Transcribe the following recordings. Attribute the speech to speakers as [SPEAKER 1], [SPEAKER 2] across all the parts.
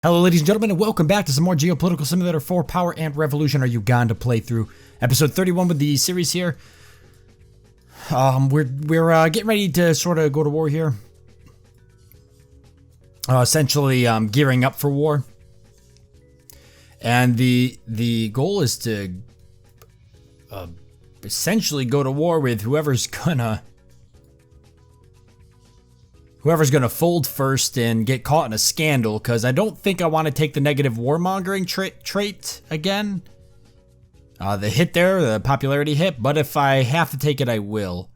[SPEAKER 1] Hello ladies and gentlemen, and welcome back to some more Geopolitical Simulator 4 Power and Revolution, our Uganda playthrough. Episode 31 with the series here. We're getting ready to sort of go to war here. Essentially gearing up for war. And the goal is to essentially go to war with whoever's gonna fold first and get caught in a scandal, because I don't think I want to take the negative warmongering trait again. The hit there, the popularity hit, but if I have to take it, I will.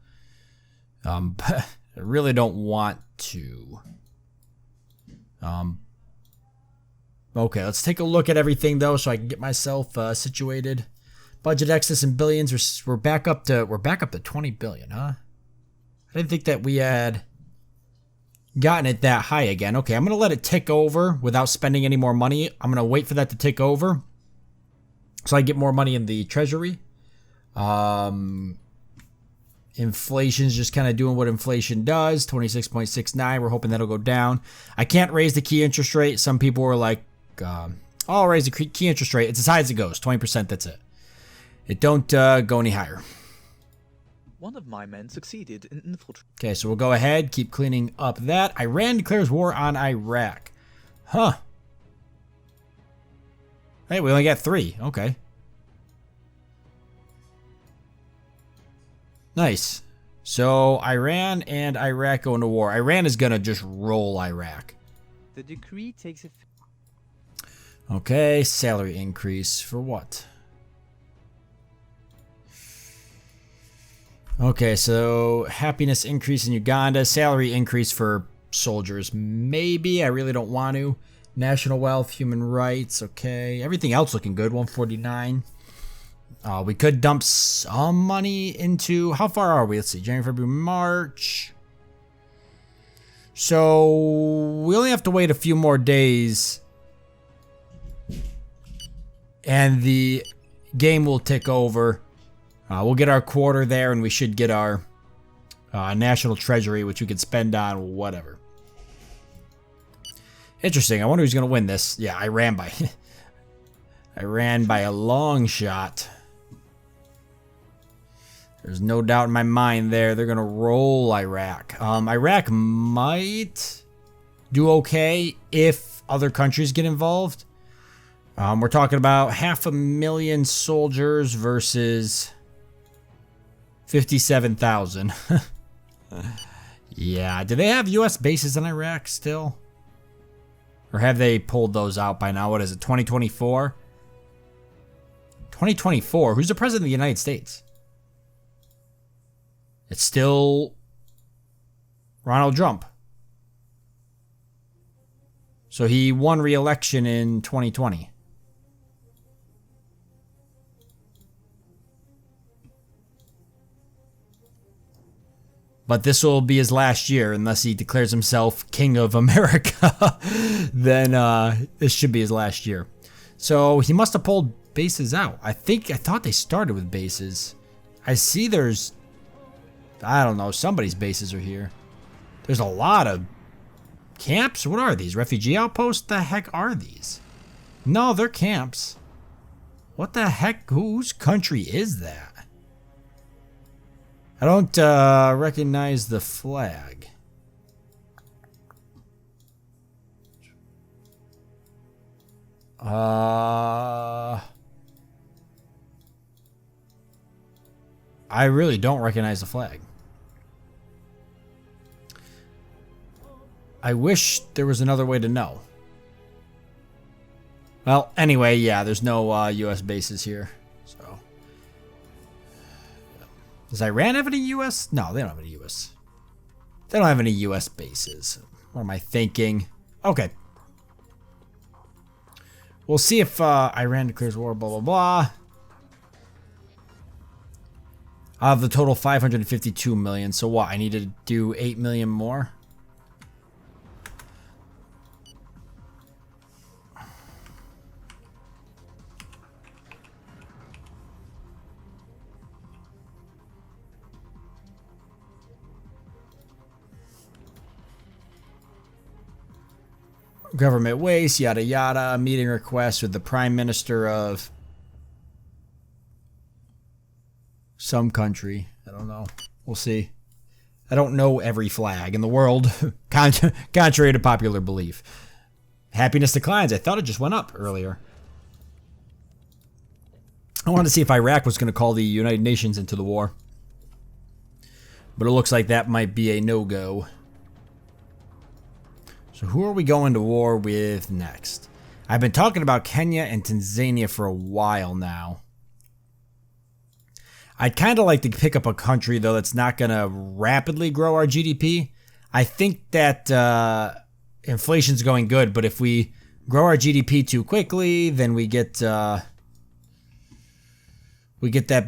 [SPEAKER 1] I really don't want to. Okay, let's take a look at everything though, so I can get myself situated. Budget excess in billions. We're back up to 20 billion, huh? I didn't think that we had gotten it that high again. Okay, I'm going to let it tick over without spending any more money. I'm going to wait for that to tick over so I get more money in the treasury. Inflation's just kind of doing what inflation does. 26.69. We're hoping that'll go down. I can't raise the key interest rate. Some people were like, I'll raise the key interest rate. It's as high as it goes. 20%, that's it. It don't go any higher.
[SPEAKER 2] One of my men succeeded in infiltrating.
[SPEAKER 1] Okay, so we'll go ahead, keep cleaning up that. Iran declares war on Iraq. Huh. Hey, we only got 3. Okay. Nice. So, Iran and Iraq go into war. Iran is going to just roll Iraq.
[SPEAKER 2] The decree takes effect.
[SPEAKER 1] Okay, salary increase for what? Okay, so happiness increase in Uganda, salary increase for soldiers. Maybe, I really don't want to. National wealth, human rights, okay. Everything else looking good, 149. We could dump some money into, how far are we? Let's see, January, February, March. So, we only have to wait a few more days. And the game will tick over. We'll get our quarter there, and we should get our national treasury, which we could spend on whatever. Interesting. I wonder who's going to win this. Yeah, I ran by a long shot. There's no doubt in my mind there. They're going to roll Iraq. Iraq might do okay if other countries get involved. We're talking about 500,000 soldiers versus 57,000. Yeah, do they have U.S. bases in Iraq still? Or have they pulled those out by now? What is it, 2024? 2024? Who's the president of the United States? It's still Ronald Trump. So he won re-election in 2020. But this will be his last year unless he declares himself King of America. Then this should be his last year. So he must have pulled bases out. I thought they started with bases. I see there's, I don't know, somebody's bases are here. There's a lot of camps. What are these? Refugee outposts? The heck are these? No, they're camps. What the heck? Whose country is that? I don't recognize the flag. I really don't recognize the flag. I wish there was another way to know. Well, anyway, yeah, there's no U.S. bases here. So, does Iran have any U.S.? No, they don't have any U.S. They don't have any U.S. bases. What am I thinking? Okay. We'll see if Iran declares war, blah, blah, blah. Out of the total 552 million. So what? I need to do 8 million more? government waste, yada yada, meeting request with the Prime Minister of some country. I don't know. We'll see. I don't know every flag in the world, contrary to popular belief. Happiness declines. I thought it just went up earlier. I wanted to see if Iraq was going to call the United Nations into the war. But it looks like that might be a no-go. So who are we going to war with next? I've been talking about Kenya and Tanzania for a while now. I'd kind of like to pick up a country, though, that's not going to rapidly grow our GDP. I think that inflation's going good, but if we grow our GDP too quickly, then we get that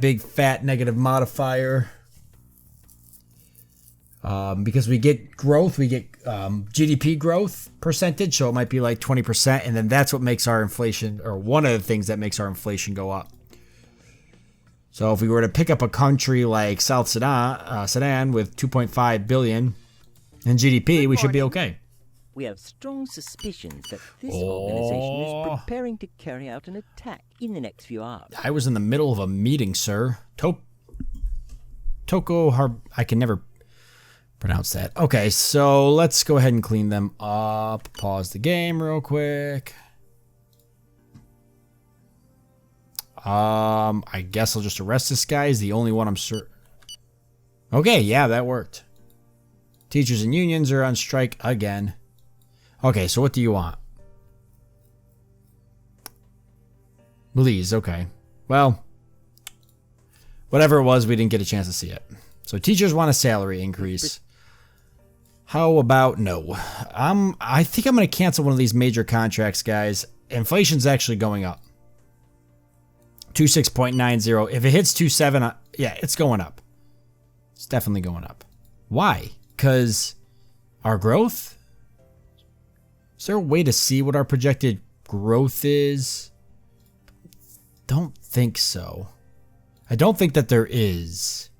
[SPEAKER 1] big fat negative modifier. Because we get growth, we get GDP growth percentage, so it might be like 20%, and then that's what makes our inflation, or one of the things that makes our inflation go up. So if we were to pick up a country like South Sudan with 2.5 billion in GDP, we should be okay.
[SPEAKER 3] We have strong suspicions that this organization is preparing to carry out an attack in the next few hours.
[SPEAKER 1] I was in the middle of a meeting, sir. I can never pronounce that. Okay, so let's go ahead and clean them up. Pause the game real quick. I guess I'll just arrest this guy. He's the only one I'm certain. Okay, yeah, that worked. Teachers and unions are on strike again. Okay, so what do you want? Please, okay. Well, whatever it was, we didn't get a chance to see it. So teachers want a salary increase. How about no? I think I'm going to cancel one of these major contracts, guys. Inflation's actually going up. 26.90. If it hits 27, yeah, it's going up. It's definitely going up. Why? Because our growth? Is there a way to see what our projected growth is? Don't think so. I don't think that there is.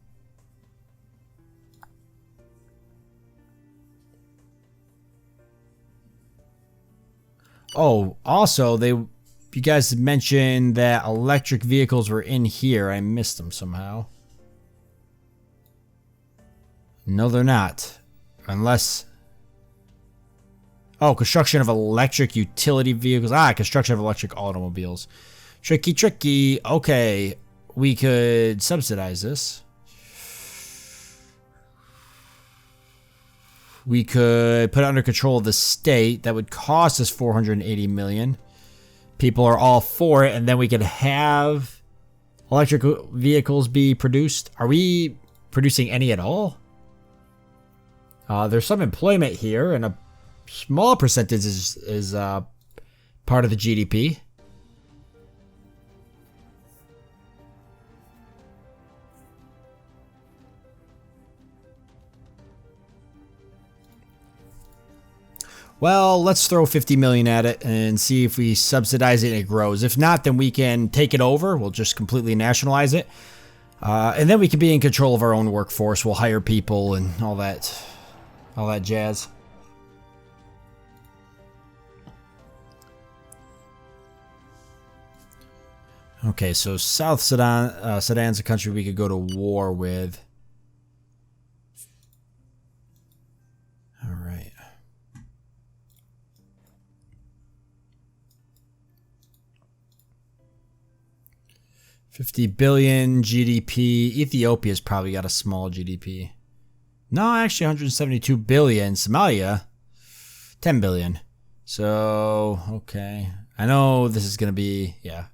[SPEAKER 1] Oh, also, you guys mentioned that electric vehicles were in here. I missed them somehow. No, they're not. Unless... Oh, construction of electric utility vehicles. Construction of electric automobiles. Tricky, tricky. Okay, we could subsidize this. We could put it under control of the state. That would cost us $480 million. People are all for it, and then we could have electric vehicles be produced. Are we producing any at all? There's some employment here, and a small percentage is part of the GDP. Well, let's throw 50 million at it and see if we subsidize it and it grows. If not, then we can take it over. We'll just completely nationalize it. And then we can be in control of our own workforce. We'll hire people and all that jazz. Okay, so South Sudan, Sudan's a country we could go to war with. All right. $50 billion GDP. Ethiopia's probably got a small GDP. No, actually 172 billion. Somalia, 10 billion. So, okay. I know this is going to be, yeah.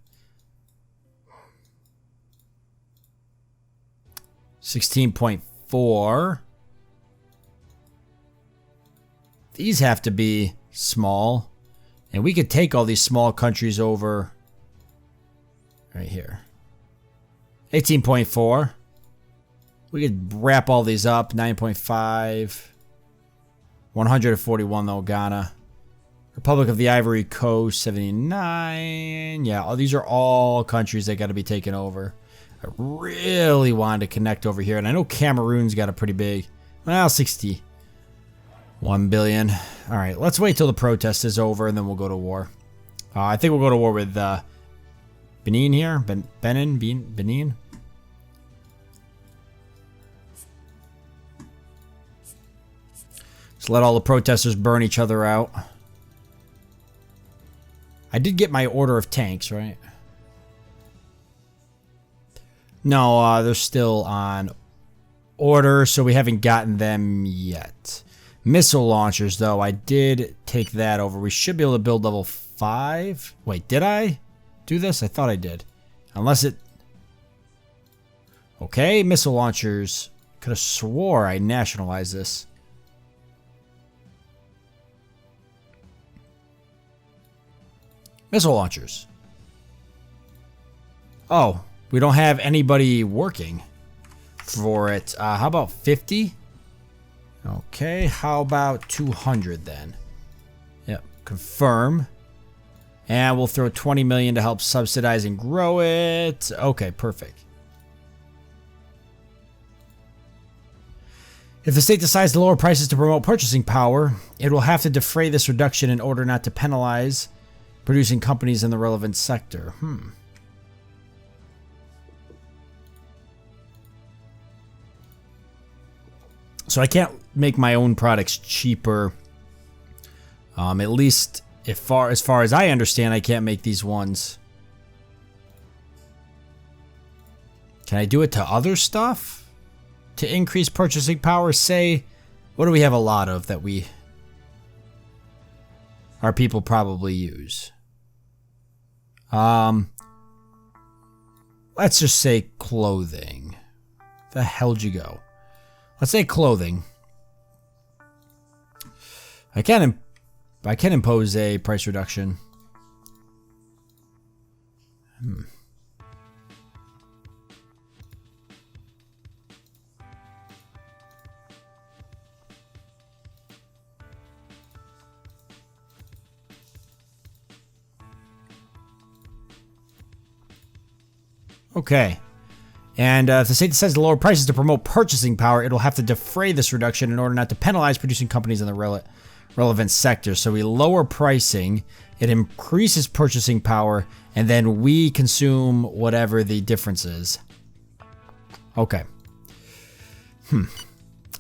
[SPEAKER 1] 16.4. These have to be small. And we could take all these small countries over right here. 18.4. We could wrap all these up. 9.5. 141 though, Ghana. Republic of the Ivory Coast, 79. Yeah, these are all countries that got to be taken over. I really wanted to connect over here. And I know Cameroon's got a pretty big, well, 60. 1 billion. All right, let's wait till the protest is over and then we'll go to war. I think we'll go to war with Benin here. Benin. Just let all the protesters burn each other out. I did get my order of tanks, right? No, they're still on order, so we haven't gotten them yet. Missile launchers, though, I did take that over. We should be able to build level 5. Wait, did I do this? I thought I did. Unless it... Okay, missile launchers. Could have swore I nationalized this. Missile launchers. Oh, we don't have anybody working for it. How about 50? Okay, how about 200 then? Yep, confirm. And we'll throw 20 million to help subsidize and grow it. Okay, perfect. If the state decides to lower prices to promote purchasing power, it will have to defray this reduction in order not to penalize producing companies in the relevant sector. So I can't make my own products cheaper. At least as far as I understand, I can't make these ones. Can I do it to other stuff? To increase purchasing power, say, what do we have a lot of that our people probably use? Let's just say clothing. The hell'd you go? Let's say clothing. I can impose a price reduction. Okay. And if the state decides to lower prices to promote purchasing power, it'll have to defray this reduction in order not to penalize producing companies in the relevant sector. So we lower pricing, it increases purchasing power, and then we consume whatever the difference is. Okay.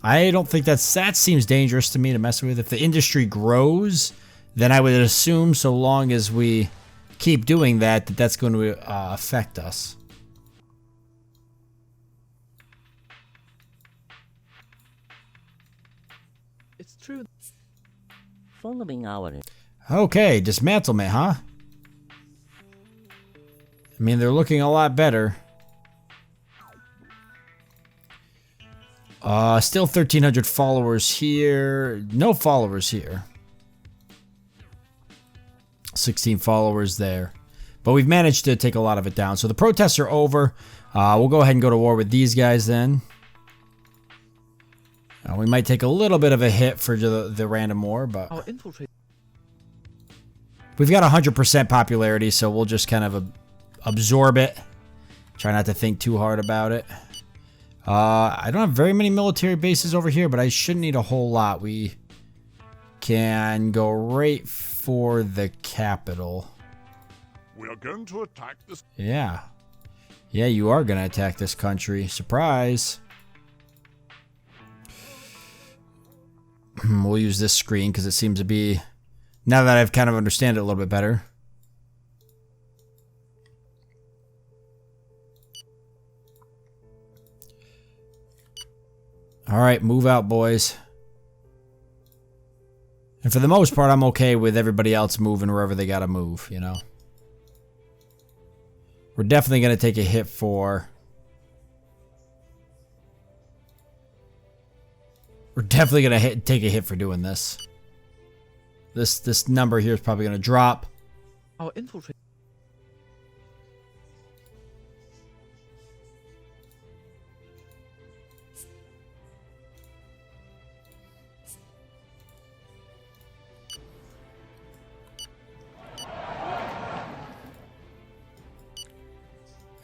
[SPEAKER 1] I don't think that seems dangerous to me to mess with. If the industry grows, then I would assume so long as we keep doing that, that's going to affect us.
[SPEAKER 2] It's true.
[SPEAKER 3] Following our...
[SPEAKER 1] Okay, dismantlement, huh? I mean, they're looking a lot better. Still 1,300 followers here. No followers here. 16 followers there. But we've managed to take a lot of it down. So the protests are over. We'll go ahead and go to war with these guys then. We might take a little bit of a hit for the random war, but...
[SPEAKER 2] Our infiltrate.
[SPEAKER 1] We've got 100% popularity, so we'll just kind of absorb it. Try not to think too hard about it. I don't have very many military bases over here, but I shouldn't need a whole lot. We can go right for the capital.
[SPEAKER 4] We are going to attack this.
[SPEAKER 1] Yeah. Yeah, you are going to attack this country. Surprise. We'll use this screen because it seems to be... Now that I've kind of understand it a little bit better. Alright, move out, boys. And for the most part, I'm okay with everybody else moving wherever they gotta move, you know? We're definitely gonna take a hit for... We're definitely gonna take a hit for doing this. This number here is probably gonna drop.
[SPEAKER 2] Our infiltrate.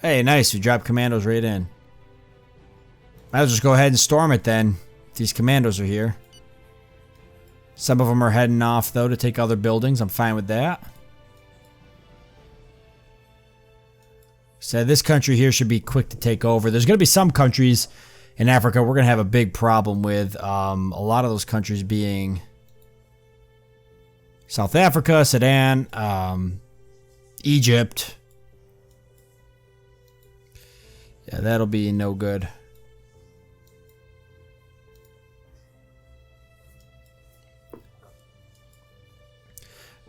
[SPEAKER 1] Hey, nice. We dropped commandos right in. I'll just go ahead and storm it then. If these commandos are here. Some of them are heading off, though, to take other buildings. I'm fine with that. So this country here should be quick to take over. There's going to be some countries in Africa we're going to have a big problem with. A lot of those countries being South Africa, Sudan, Egypt. Yeah, that'll be no good.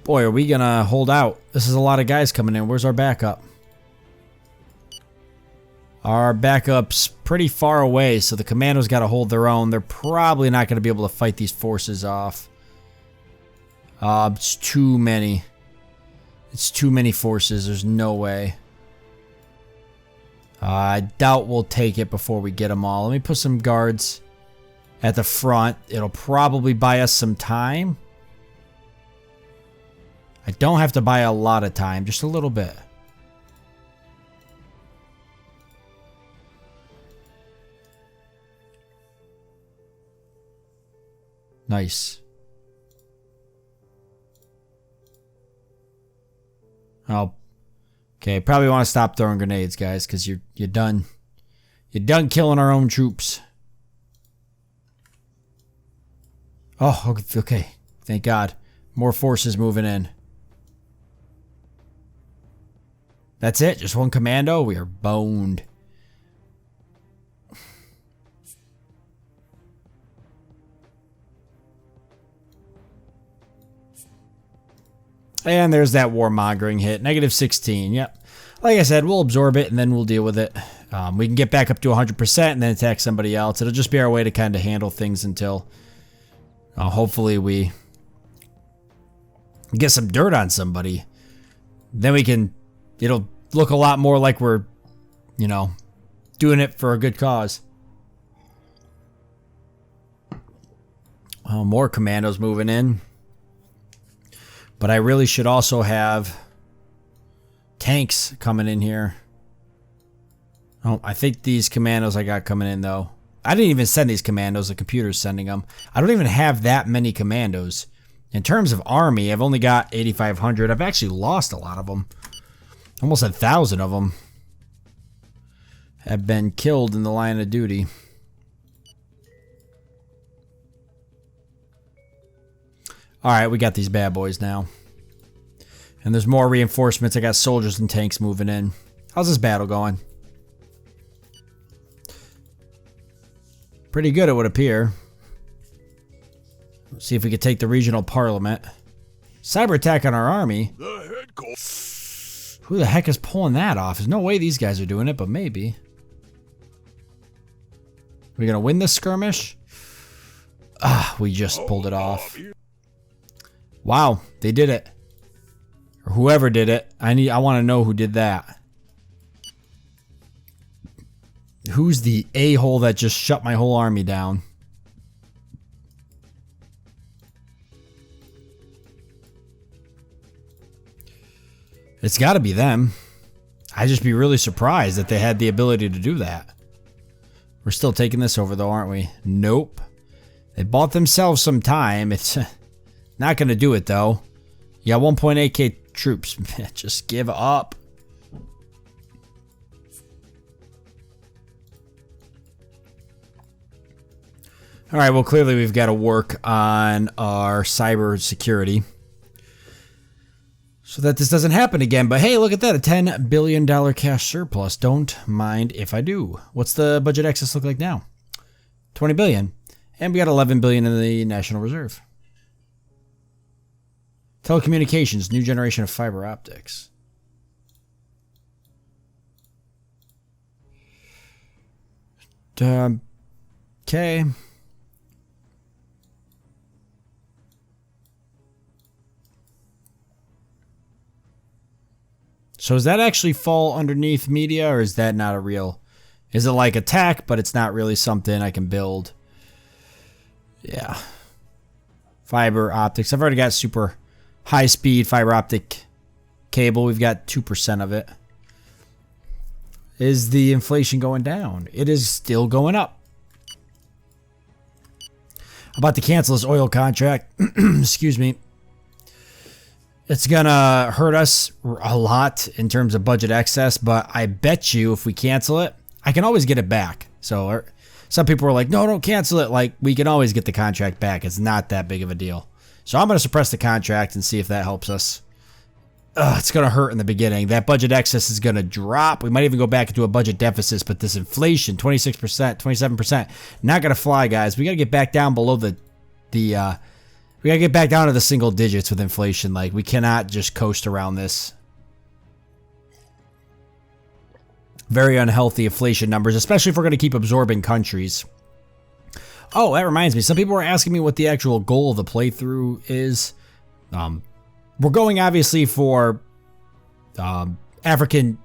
[SPEAKER 1] Boy, are we going to hold out. This is a lot of guys coming in. Where's our backup? Our backup's pretty far away, so the commandos got to hold their own. They're probably not going to be able to fight these forces off. It's too many. It's too many forces. There's no way. I doubt we'll take it before we get them all. Let me put some guards at the front. It'll probably buy us some time. I don't have to buy a lot of time, just a little bit. Nice. Oh, okay. Probably want to stop throwing grenades, guys, because you're done. You're done killing our own troops. Oh, okay. Thank God. More forces moving in. That's it. Just one commando. We are boned. And there's that warmongering hit. -16. Yep. Like I said, we'll absorb it and then we'll deal with it. We can get back up to 100% and then attack somebody else. It'll just be our way to kind of handle things until hopefully we get some dirt on somebody. Then we can, it'll look a lot more like we're, you know, doing it for a good cause. Oh, more commandos moving in. But I really should also have tanks coming in here. Oh, I think these commandos I got coming in, though. I didn't even send these commandos. The computer's sending them. I don't even have that many commandos. In terms of army, I've only got 8,500. I've actually lost a lot of them. Almost 1,000 of them have been killed in the line of duty. Alright, we got these bad boys now. And there's more reinforcements. I got soldiers and tanks moving in. How's this battle going? Pretty good, it would appear. Let's see if we could take the regional parliament. Cyber attack on our army. Who the heck is pulling that off? There's no way these guys are doing it, but maybe. Are we going to win this skirmish? Ah, we just pulled it off. Wow, they did it. Or whoever did it. I want to know who did that. Who's the a-hole that just shut my whole army down? It's got to be them. I'd just be really surprised that they had the ability to do that. We're still taking this over though, aren't we? Nope. They bought themselves some time. It's not going to do it though. You got 1.8k troops. Just give up. Alright, well clearly we've got to work on our cyber security so that this doesn't happen again. But hey, look at that, a $10 billion cash surplus. Don't mind if I do. What's the budget excess look like now? 20 billion. And we got 11 billion in the National Reserve. Telecommunications, new generation of fiber optics. Okay. So does that actually fall underneath media, or is that not a real? Is it like attack, but it's not really something I can build? Yeah. Fiber optics. I've already got super high-speed fiber optic cable. We've got 2% of it. Is the inflation going down? It is still going up. about to cancel this oil contract. Excuse me. It's gonna hurt us a lot in terms of budget excess, but I bet you if we cancel it, I can always get it back. So some people are like, no, don't cancel it. Like, we can always get the contract back. It's not that big of a deal. So I'm gonna suppress the contract and see if that helps us. It's gonna hurt in the beginning. That budget excess is gonna drop. We might even go back into a budget deficit, but this inflation, 26%, 27%, not gonna fly, guys. We gotta get back down below we gotta get back down to the single digits with inflation. Like, we cannot just coast around this. Very unhealthy inflation numbers, especially if we're going to keep absorbing countries. Oh, that reminds me. Some people were asking me what the actual goal of the playthrough is. We're going, obviously, for African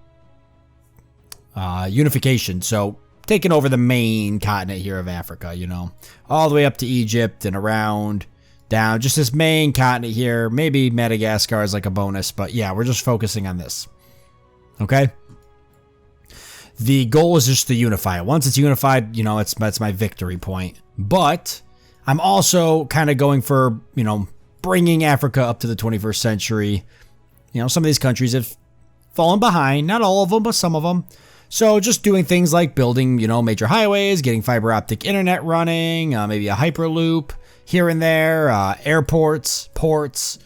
[SPEAKER 1] unification. So, taking over the main continent here of Africa, you know. All the way up to Egypt and around... down, just this main continent here. Maybe Madagascar is like a bonus, but yeah, we're just focusing on this. Okay? The goal is just to unify it. Once it's unified, you know, that's my victory point. But I'm also kind of going for, you know, bringing Africa up to the 21st century. You know, some of these countries have fallen behind. Not all of them, but some of them. So just doing things like building, you know, major highways, getting fiber optic internet running, maybe a hyperloop here and there, airports, ports,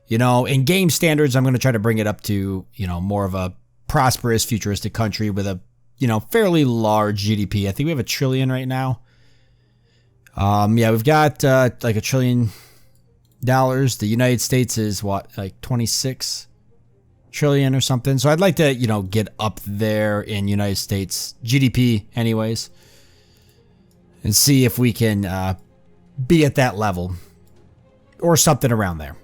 [SPEAKER 1] you know, in game standards, I'm going to try to bring it up to, you know, more of a prosperous, futuristic country with a, you know, fairly large GDP. I think we have $1 trillion right now. Yeah, we've got like $1 trillion. The United States is what, like 26 trillion or something. So I'd like to, you know, get up there in United States GDP anyways, and see if we can be at that level or something around there.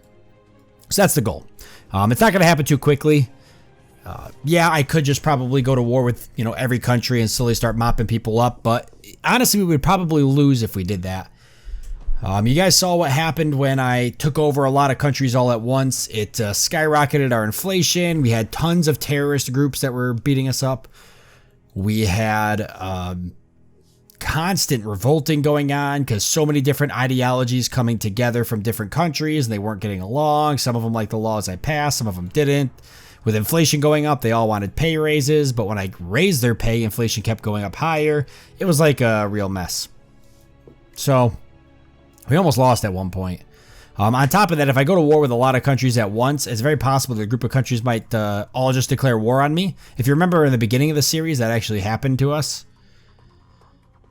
[SPEAKER 1] So that's the goal. It's not going to happen too quickly. Yeah, I could just probably go to war with, you know, every country and slowly start mopping people up, but honestly, we would probably lose if we did that. You guys saw what happened when I took over a lot of countries all at once. It skyrocketed our inflation. We had tons of terrorist groups that were beating us up. We had constant revolting going on because so many different ideologies coming together from different countries and they weren't getting along. Some of them liked the laws I passed, some of them didn't. With inflation going up, they all wanted pay raises, but when I raised their pay, inflation kept going up higher. It was like a real mess. So we almost lost at one point. On top of that, if I go to war with a lot of countries at once, it's very possible that a group of countries might all just declare war on me. If you remember in the beginning of the series, that actually happened to us.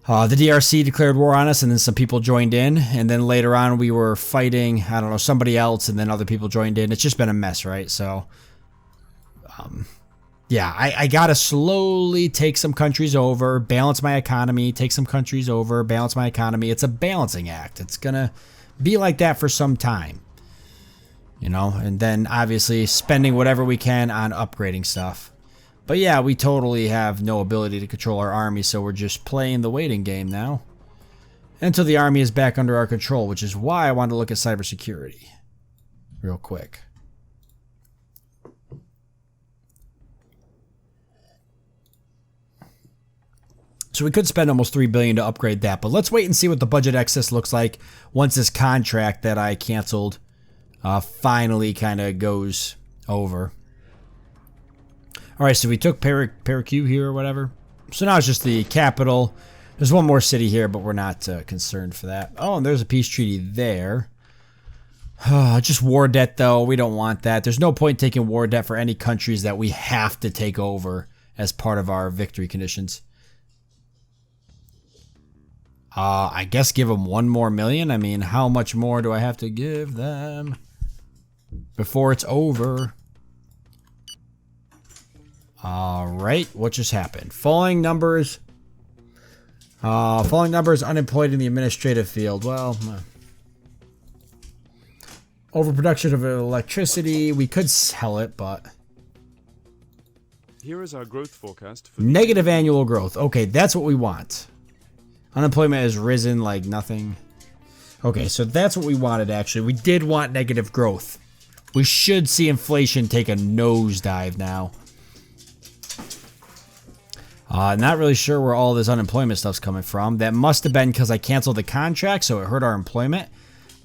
[SPEAKER 1] The DRC declared war on us, and then some people joined in. And then later on, we were fighting, I don't know, somebody else, and then other people joined in. It's just been a mess, right? So, yeah, I gotta slowly take some countries over, balance my economy, take some countries over, balance my economy. It's a balancing act. It's gonna be like that for some time, you know, and then obviously spending whatever we can on upgrading stuff. But yeah, we totally have no ability to control our army, so we're just playing the waiting game now until the army is back under our control, which is why I wanted to look at cybersecurity real quick. So we could spend almost $3 billion to upgrade that, but let's wait and see what the budget excess looks like once this contract that I canceled finally kind of goes over. All right, so we took Paracu here or whatever. So now it's just the capital. There's one more city here, but we're not concerned for that. Oh, and there's a peace treaty there. Just war debt, though. We don't want that. There's no point taking war debt for any countries that we have to take over as part of our victory conditions. I guess give them $1 more million. I mean, how much more do I have to give them before it's over? All right, what just happened? Falling numbers, unemployed in the administrative field. Well, overproduction of electricity. We could sell it, but
[SPEAKER 5] here is our growth forecast for
[SPEAKER 1] negative annual growth. Okay, that's what we want. Unemployment has risen like nothing. Okay, so that's what we wanted, actually. We did want negative growth. We should see inflation take a nosedive now. Not really sure where all this unemployment stuff's coming from. That must have been because I canceled the contract, so it hurt our employment.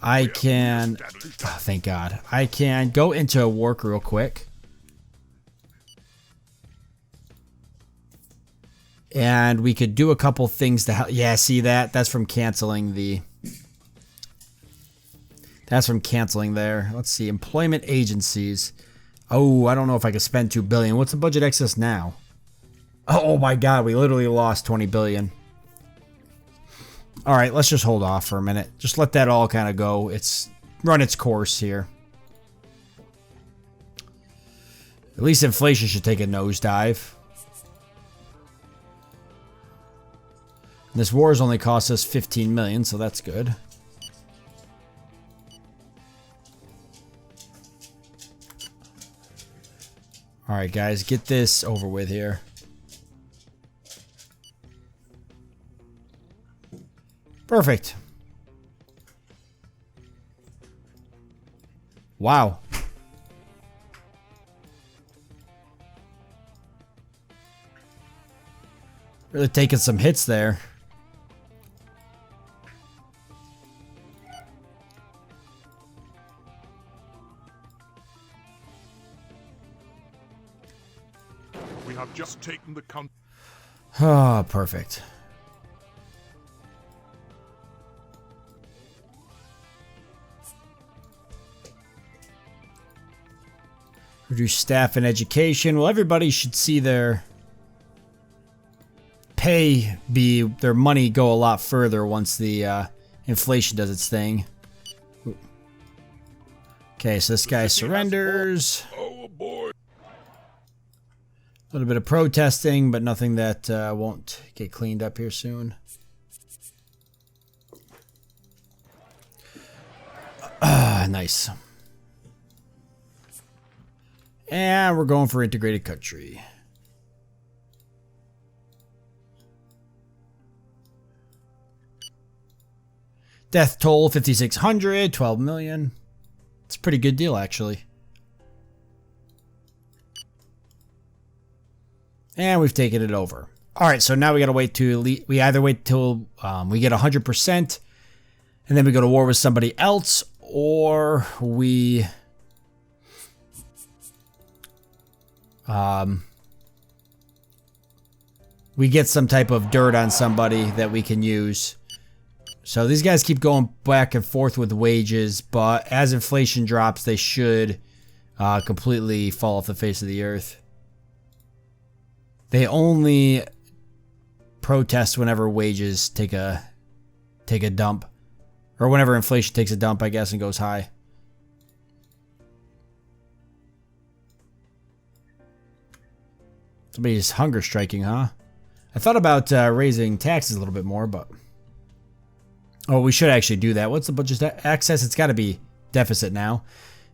[SPEAKER 1] I can... Oh, thank God. I can go into work real quick. And we could do a couple things to help. Yeah, see that? That's from canceling the... That's from canceling there. Let's see. Employment agencies. Oh, I don't know if I could spend $2 billion. What's the budget excess now? Oh my God, we literally lost 20 billion. All right, let's just hold off for a minute. Just let that all kind of go. It's run its course here. At least inflation should take a nosedive. This war has only cost us 15 million, so that's good. All right, guys, get this over with here. Perfect. Wow. Really taking some hits there.
[SPEAKER 4] We have just taken the country.
[SPEAKER 1] Ah, perfect. Reduce staff and education. Well, everybody should see their pay their money go a lot further once the inflation does its thing. Ooh. Okay, so this guy surrenders.
[SPEAKER 4] Oh boy.
[SPEAKER 1] A little bit of protesting, but nothing that won't get cleaned up here soon. Nice. And we're going for integrated country. Death toll 5,600, 12 million. It's a pretty good deal, actually. And we've taken it over. All right, so now we got to wait till we either wait till we get 100% and then we go to war with somebody else, or we get some type of dirt on somebody that we can use. So these guys keep going back and forth with wages, but as inflation drops, they should completely fall off the face of the earth. They only protest whenever wages take a dump, or whenever inflation takes a dump, I guess, and goes high. Somebody's hunger striking, huh? I thought about raising taxes a little bit more, but... Oh, we should actually do that. What's the budget access? It's got to be deficit now,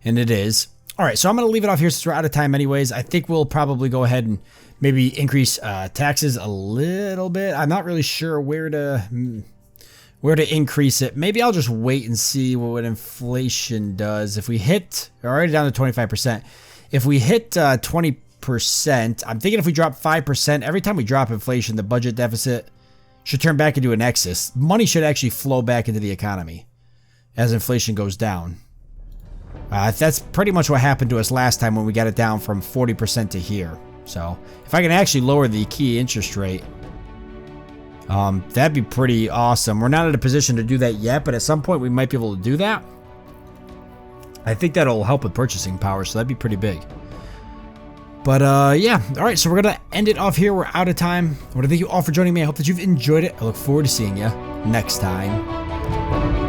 [SPEAKER 1] and it is. All right, so I'm going to leave it off here since we're out of time anyways. I think we'll probably go ahead and maybe increase taxes a little bit. I'm not really sure where to increase it. Maybe I'll just wait and see what inflation does. If we hit, we're already down to 25%. If we hit 20%, I'm thinking if we drop 5%, every time we drop inflation, the budget deficit should turn back into an excess. Money should actually flow back into the economy as inflation goes down. That's pretty much what happened to us last time when we got it down from 40% to here. So if I can actually lower the key interest rate, that'd be pretty awesome. We're not in a position to do that yet, but at some point we might be able to do that. I think that'll help with purchasing power, so that'd be pretty big. But yeah, all right, so we're going to end it off here. We're out of time. I want to thank you all for joining me. I hope that you've enjoyed it. I look forward to seeing you next time.